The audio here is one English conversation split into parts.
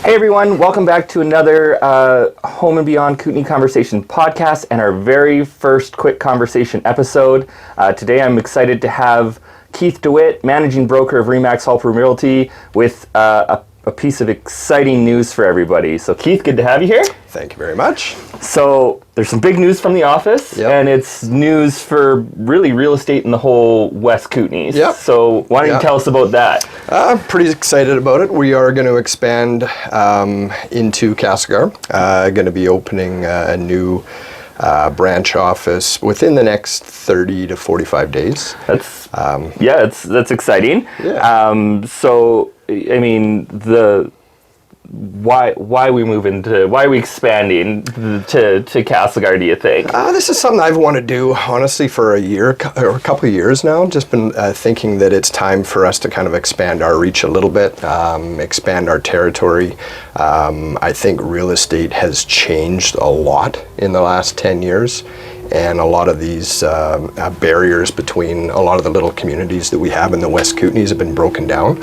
Hey everyone, welcome back to another Home and Beyond Kootenay Conversations podcast and our very first quick conversation episode. Today I'm excited to have Keith DeWitt, managing broker of ALL PRO REALTY, with a piece of exciting news for everybody. So Keith, good to have you here. Thank you very much. So there's some big news from the office, and it's news for really real estate in the whole West Kootenay. So why don't you tell us about that? I'm pretty excited about it. We are going to expand into Castlegar. Going to be opening a new branch office within the next 30 to 45 days. That's that's exciting. So I mean, why are we expanding to Castlegar, do you think? This is something I've wanted to do, honestly, for a year or a couple of years now. Just been thinking that it's time for us to kind of expand our reach a little bit, expand our territory. I think real estate has changed a lot in the last 10 years. And a lot of these barriers between a lot of the little communities that we have in the West Kootenays have been broken down.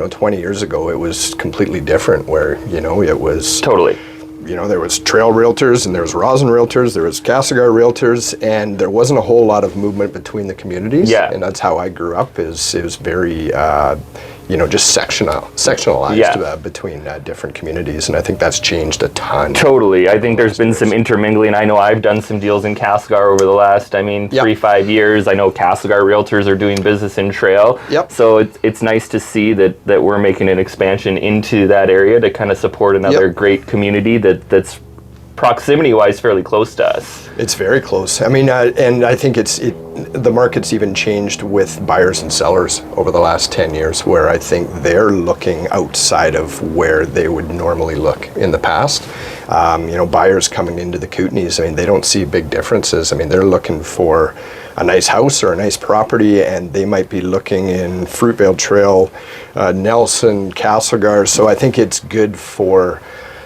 20 years ago it was completely different, where, it was... Totally. There was Trail Realtors, and there was Rosin Realtors, there was Castlegar Realtors, and there wasn't a whole lot of movement between the communities. And that's how I grew up, it was very... just sectionalized between different communities, and I think that's changed a ton. Totally. I think there's been some intermingling. I know I've done some deals in Castlegar over the last, 3-5 years. I know Castlegar Realtors are doing business in Trail. So it's nice to see that we're making an expansion into that area to kind of support another great community that's proximity-wise fairly close to us. It's very close. And I think the market's even changed with buyers and sellers over the last 10 years, where I think they're looking outside of where they would normally look in the past. Buyers coming into the Kootenays, they don't see big differences. They're looking for a nice house or a nice property, and they might be looking in Fruitvale Trail, Nelson, Castlegar. So I think it's good for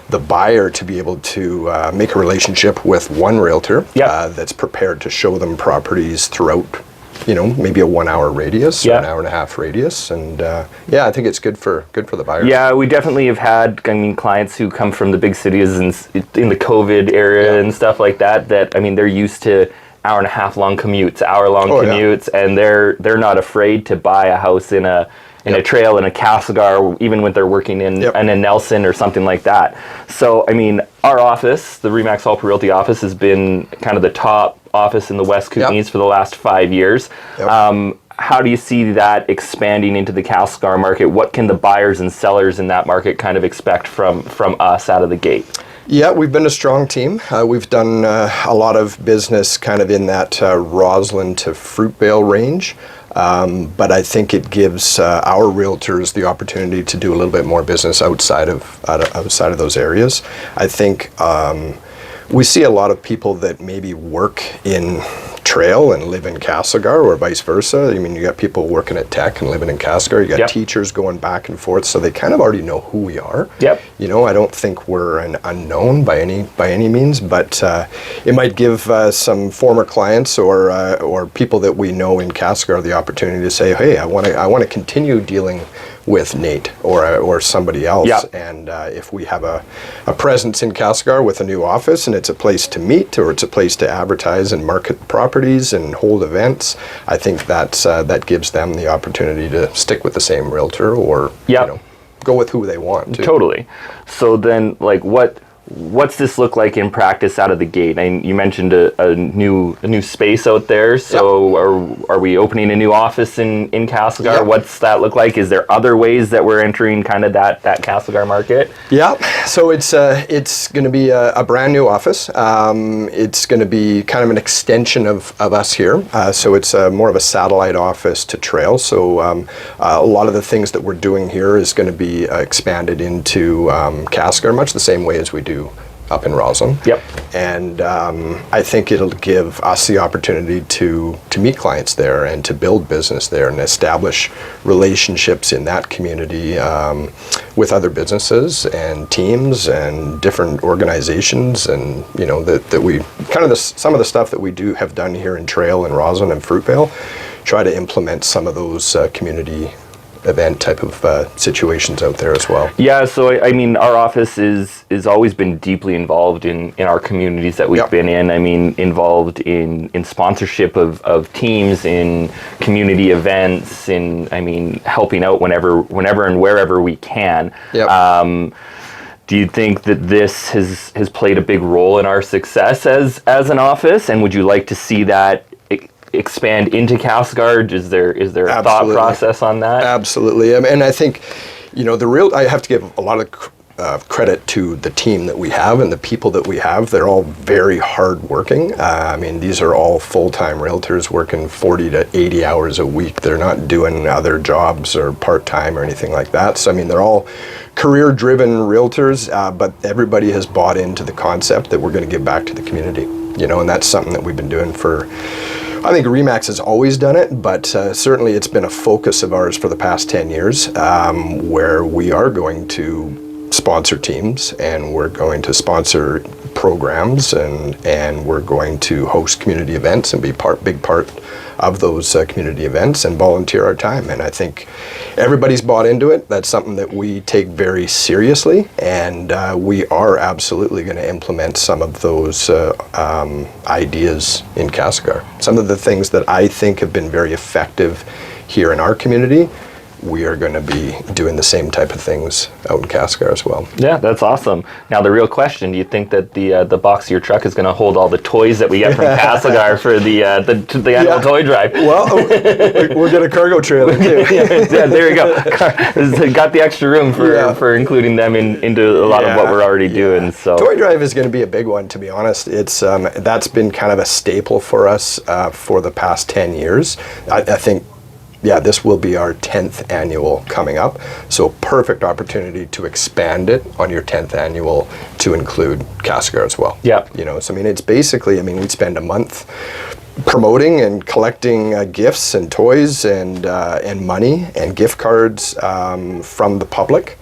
the buyer to be able to make a relationship with one realtor that's prepared to show them properties throughout, maybe a 1 hour radius, or an hour and a half radius, and I think it's good for the buyers. Yeah, we definitely have had clients who come from the big cities in the COVID area and stuff like that. They're used to hour and a half long commutes, commutes, and they're not afraid to buy a house in a Trail, in a Castlegar, even when they're working in a Nelson or something like that. So, our office, the ALL PRO REALTY office, has been kind of the top office in the West Kootenays for the last 5 years. How do you see that expanding into the Castlegar market? What can the buyers and sellers in that market kind of expect from us out of the gate? Yeah, we've been a strong team. We've done a lot of business kind of in that Roslyn to Fruitvale range. But I think it gives our realtors the opportunity to do a little bit more business outside of those areas. I think we see a lot of people that maybe work in Trail and live in Castlegar, or vice versa. You got people working at Tech and living in Castlegar. You got teachers going back and forth, so they kind of already know who we are. I don't think we're an unknown by any means, but it might give some former clients or people that we know in Castlegar the opportunity to say, hey, I want to continue dealing with Nate or somebody else. And if we have a presence in Castlegar with a new office, and it's a place to meet, or it's a place to advertise and market properties and hold events, I think that gives them the opportunity to stick with the same realtor, or go with who they want to. Totally. So then, what's this look like in practice out of the gate? And you mentioned a new space out there. So are we opening a new office in Castlegar? What's that look like? Is there other ways that we're entering kind of that Castlegar market? So it's going to be a brand new office. It's going to be kind of an extension of us here. So it's more of a satellite office to Trail. So a lot of the things that we're doing here is going to be expanded into Castlegar, much the same way as we do up in Roslyn. And I think it'll give us the opportunity to meet clients there and to build business there and establish relationships in that community with other businesses and teams and different organizations, and that we kind of some of the stuff that we have done here in Trail and Roslyn and Fruitvale, try to implement some of those community event type of situations out there as well. Yeah, so I mean, our office is always been deeply involved in our communities that we've been in. I mean, involved in sponsorship of teams, in community events, I mean, helping out whenever and wherever we can. Yep. Do you think that this has played a big role in our success as an office, and would you like to see that expand into Castlegar? Is there a thought process on that? Absolutely. And I think, I have to give a lot of credit to the team that we have and the people that we have. They're all very hardworking. I mean, these are all full-time realtors working 40 to 80 hours a week. They're not doing other jobs or part-time or anything like that. So, I mean, they're all career-driven realtors, but everybody has bought into the concept that we're going to give back to the community, and that's something that we've been doing for, I think RE/MAX has always done it, but certainly it's been a focus of ours for the past 10 years, where we are going to sponsor teams, and we're going to sponsor programs, and we're going to host community events and be big part of those community events and volunteer our time. And I think everybody's bought into it. That's something that we take very seriously, and we are absolutely going to implement some of those ideas in Castlegar. Some of the things that I think have been very effective here in our community, we are going to be doing the same type of things out in Castlegar as well. Yeah, that's awesome. Now, the real question, do you think that the box of your truck is going to hold all the toys that we get from Castlegar for the annual toy drive? Well, we'll get a cargo trailer too. Yeah, there you go. Got the extra room for including them into a lot of what we're already doing. So toy drive is going to be a big one, to be honest. It's that's been kind of a staple for us for the past 10 years. I think, this will be our 10th annual coming up. So perfect opportunity to expand it on your 10th annual to include Castlegar as well. Yeah. So I mean, it's basically, we'd spend a month promoting and collecting gifts and toys and money and gift cards from the public,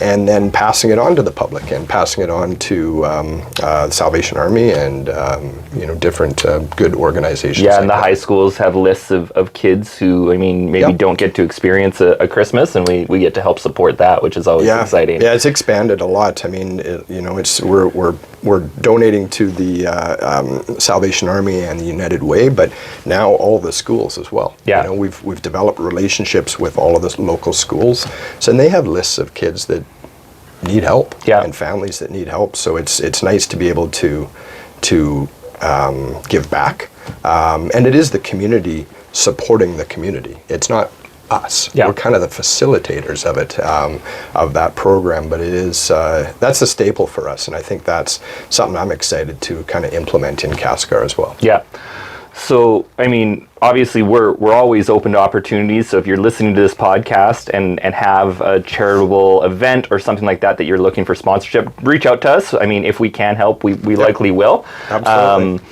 and then passing it on to the public and passing it on to the Salvation Army and different good organizations. Yeah, and the high schools have lists of kids who, maybe don't get to experience a Christmas, and we get to help support that, which is always exciting. Yeah, it's expanded a lot. It's we're donating to the Salvation Army and the United Way, but now all the schools as well. Yeah, we've developed relationships with all of the local schools, so and they have lists of kids that need help and families that need help. So it's nice to be able to give back, and it is the community supporting the community. It's not us. We're kind of the facilitators of it, of that program, but it is that's a staple for us, and I think that's something I'm excited to kind of implement in Castlegar as well. Yeah. So, obviously we're always open to opportunities. So if you're listening to this podcast and have a charitable event or something like that you're looking for sponsorship, reach out to us. If we can help, we likely will. Absolutely.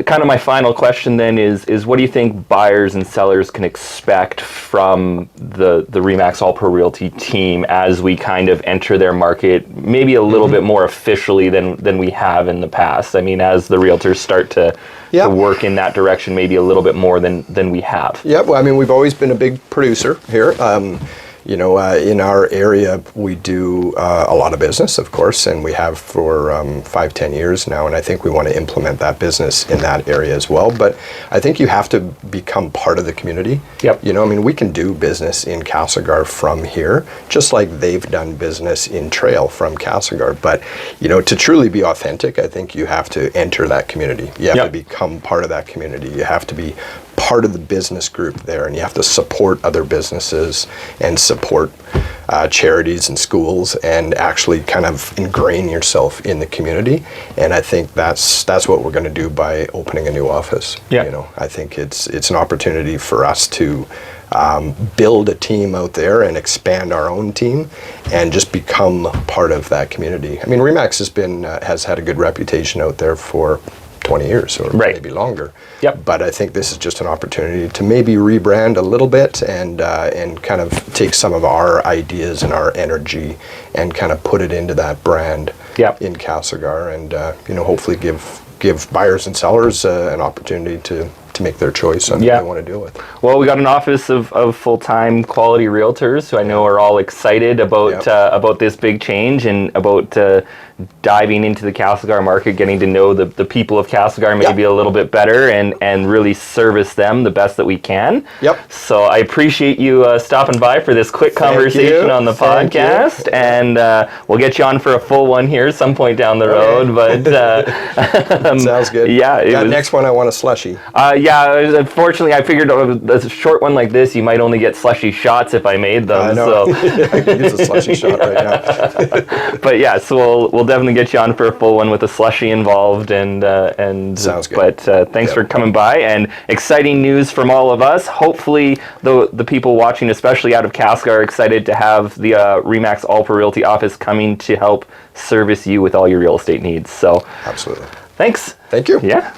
Kind of my final question then is what do you think buyers and sellers can expect from the RE/MAX ALL PRO Realty team as we kind of enter their market maybe a little bit more officially than we have in the past? As the realtors start to work in that direction maybe a little bit more than we have. Yeah, well, we've always been a big producer here. In our area, we do a lot of business, of course, and we have for 5-10 years now, and I think we want to implement that business in that area as well. But I think you have to become part of the community. Yep. We can do business in Castlegar from here, just like they've done business in Trail from Castlegar. But, to truly be authentic, I think you have to enter that community. You have to become part of that community. You have to be part of the business group there, and you have to support other businesses and support charities and schools and actually kind of ingrain yourself in the community. And I think that's what we're going to do by opening a new office. I think it's an opportunity for us to build a team out there and expand our own team and just become part of that community. RE/MAX has had a good reputation out there for 20 years or maybe longer. Yep. But I think this is just an opportunity to maybe rebrand a little bit and kind of take some of our ideas and our energy and kind of put it into that brand in Castlegar, and hopefully give buyers and sellers an opportunity to to make their choice on who they want to deal with. Well, we got an office of full-time quality realtors who I know are all excited about about this big change and about diving into the Castlegar market, getting to know the people of Castlegar maybe a little bit better and really service them the best that we can. So I appreciate you stopping by for this quick conversation on the podcast, and we'll get you on for a full one here some point down the road. But sounds good. Yeah, next one I want a slushie. Unfortunately, I figured a short one like this, you might only get slushy shots if I made them. I know. So. I could use a slushy shot right now. But yeah, so we'll definitely get you on for a full one with a slushie involved, and sounds good. But thanks for coming by, and exciting news from all of us. Hopefully the people watching, especially out of Castlegar, are excited to have the RE/MAX ALL PRO REALTY office coming to help service you with all your real estate needs. So absolutely. Thanks. Thank you. Yeah.